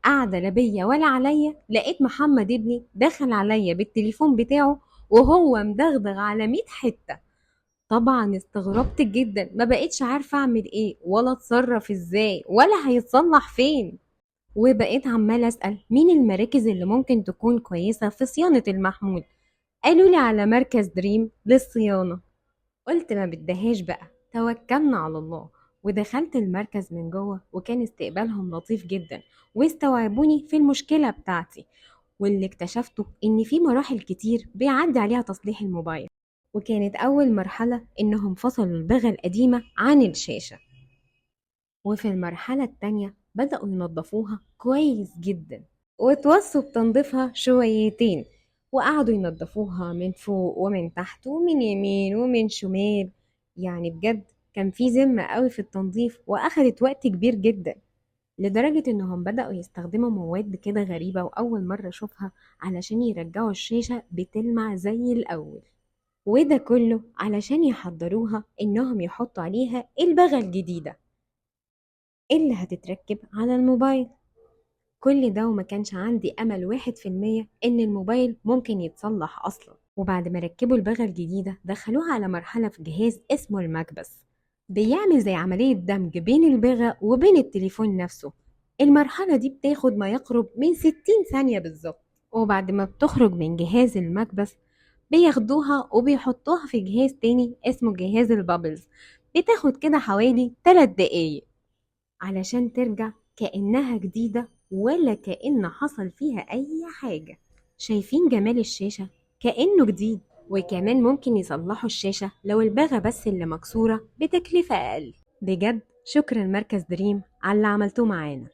قاعدة لا بيا ولا عليا، لقيت محمد ابني دخل عليا بالتليفون بتاعه وهو مدغدغ على 100 حتة. طبعا استغربت جدا، ما بقيتش عارفة اعمل ايه ولا اتصرف ازاي ولا هيتصلح فين. وبقيت عمالة اسأل مين المراكز اللي ممكن تكون كويسة في صيانة المحمول. قالوا لي على مركز دريم للصيانة. قلت ما بدهاش بقى، توكلنا على الله. ودخلت المركز من جوه وكان استقبالهم لطيف جدا، واستوعبوني في المشكلة بتاعتي. واللي اكتشفته ان في مراحل كتير بيعدي عليها تصليح الموبايل. وكانت اول مرحلة انهم فصلوا البغى القديمة عن الشاشة، وفي المرحلة التانية بدأوا ينظفوها كويس جدا، وتوصوا بتنظيفها شويتين. وقعدوا ينظفوها من فوق ومن تحت ومن يمين ومن شمال. يعني بجد كان في ذمة قوي في التنظيف، وأخدت وقت كبير جدا، لدرجة إنهم بدأوا يستخدموا مواد كده غريبة وأول مرة أشوفها علشان يرجعوا الشاشة بتلمع زي الأول. وده كله علشان يحضروها إنهم يحطوا عليها البغل الجديدة اللي هتتركب على الموبايل. كل ده وما كانش عندي أمل 1% إن الموبايل ممكن يتصلح أصلا. وبعد ما ركبوا البغل الجديدة دخلوها على مرحلة في جهاز اسمه المكبس، بيعمل زي عملية دمج بين البغا وبين التليفون نفسه. المرحلة دي بتاخد ما يقرب من 60 ثانية بالظبط. وبعد ما بتخرج من جهاز المكبس بياخدوها وبيحطوها في جهاز تاني اسمه جهاز البابلز. بتاخد كده حوالي 3 دقايق علشان ترجع كأنها جديدة ولا كأن حصل فيها أي حاجة. شايفين جمال الشاشة؟ كأنه جديد. وكمان ممكن يصلحوا الشاشة لو الباغة بس اللي مكسورة بتكلفة أقل. بجد شكرا مركز دريم على اللي عملتوه معانا.